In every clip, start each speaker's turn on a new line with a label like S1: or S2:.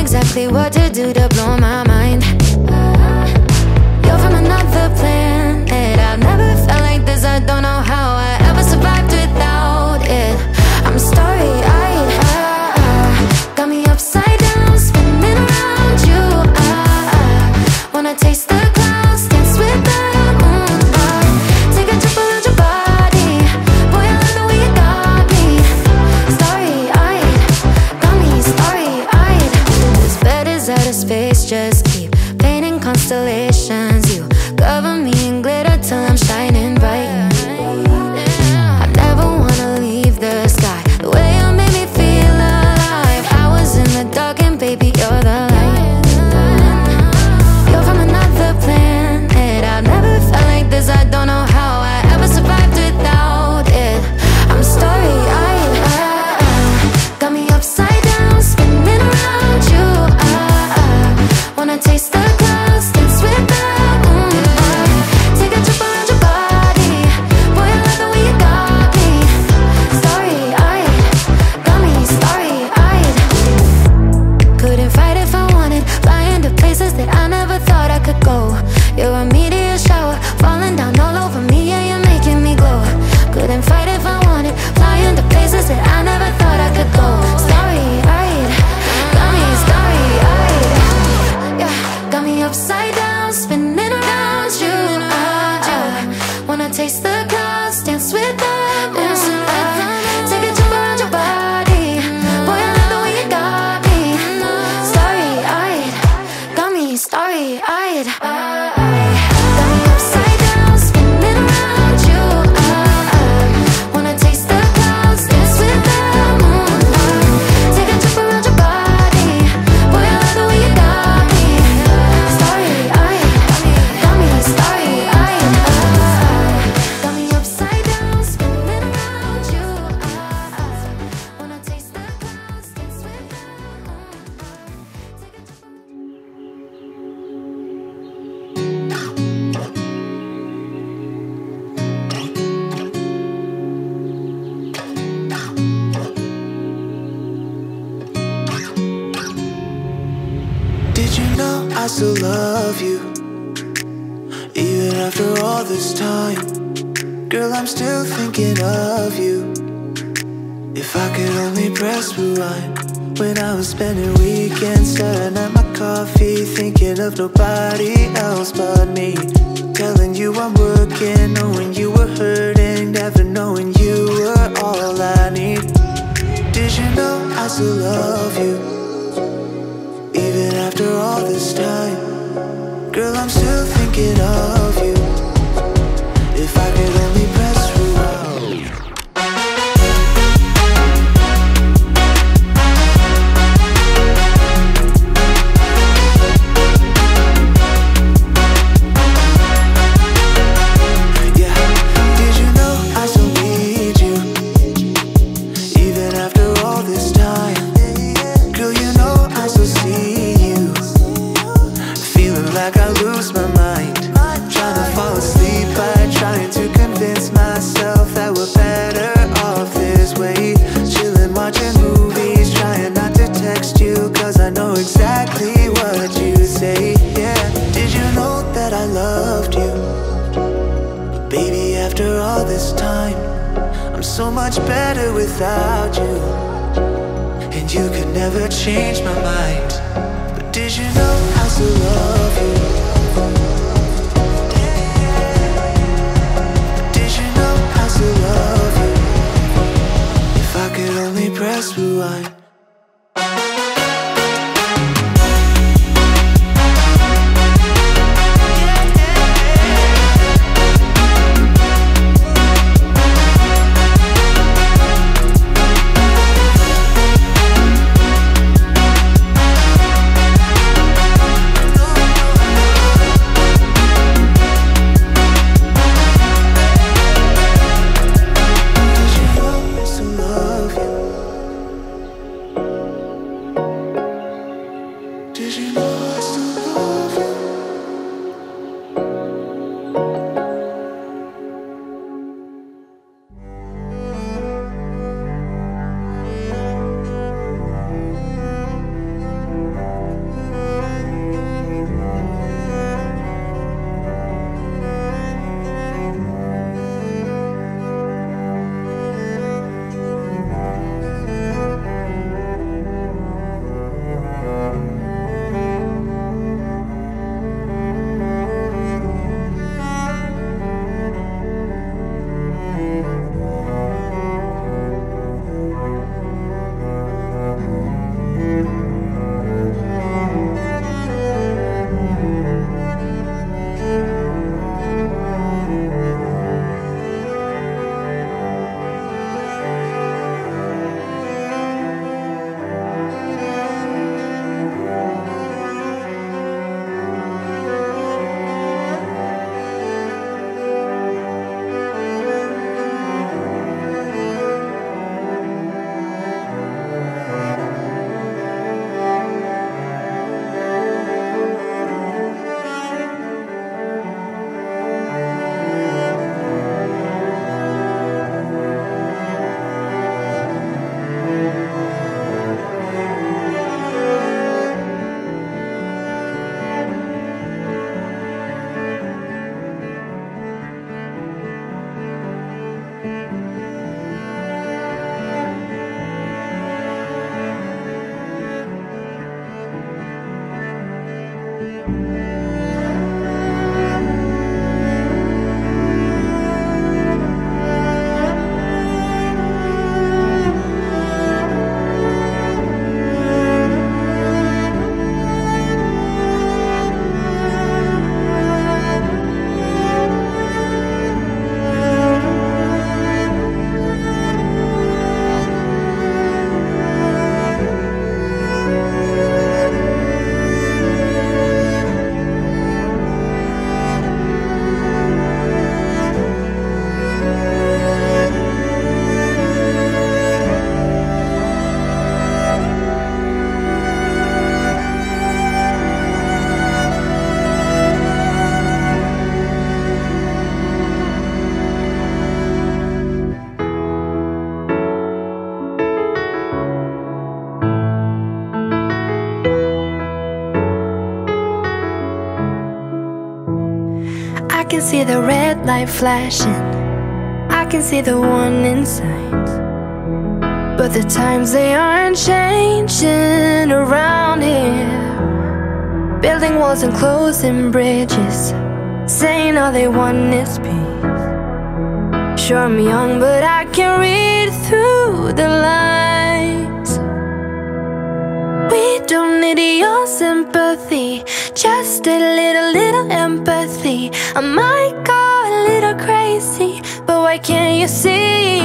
S1: exactly what to do to blow my mind. You're from another planet. I've never felt like this. I don't know how I ever survived without it. I'm starry-eyed.
S2: Did you know I still love you, even after all this time? Girl, I'm still thinking of you. If I could only press rewind, when I was spending weekends staring at my coffee, thinking of nobody else but me. Telling you I'm working, knowing you were hurting, never knowing you were all I need. Did you know I still love you, even after all this time? Girl, I'm still thinking of you. If I could only press rewind. Yeah, did you know I still need you, even after all this time? Girl, you know I still see you, feeling like I lose my mind, trying to fall asleep by trying to convince myself that we're better off this way. Chilling, watching movies, trying not to text you, cause I know exactly what you say. Yeah, did you know that I loved you? But baby, after all this time, I'm so much better without you. And you could never change my mind. But did you know I still love you? Did you know I still love you? If I could only press rewind.
S1: can see the red light flashing, I can see the warning signs, but the times they aren't changing around here. Building walls and closing bridges, saying all they want is peace. Sure, I'm young, but I can read through the lines. We don't need your sympathy, just a little empathy. I might go a little crazy, but why can't you see?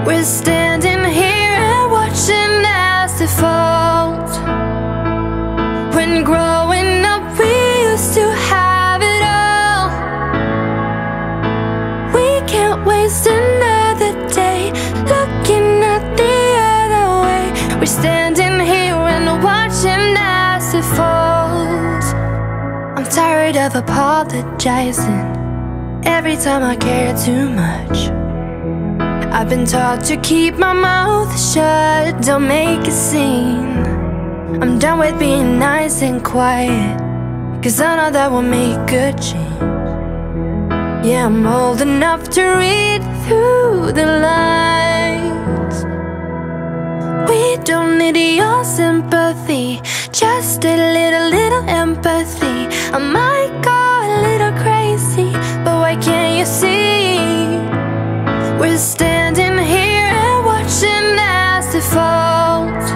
S1: We're standing here and watching as it falls. When growing up we used to have it all. We can't waste another day looking at the other way. We're standing here and watching as it falls. I'm tired of apologizing every time I care too much. I've been taught to keep my mouth shut, don't make a scene. I'm done with being nice and quiet, 'cause I know that will make a change. Yeah, I'm old enough to read through the lines. We don't need your sympathy, just a little empathy. I might go a little crazy, but why can't you see? We're standing here and watching as it falls.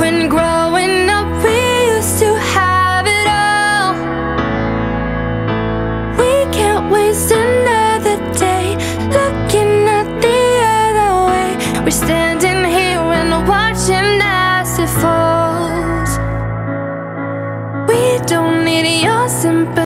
S1: When growing up we used to have it all. We can't waste another day looking at the other way. We're standing here and watching as it falls. We don't need your sympathy.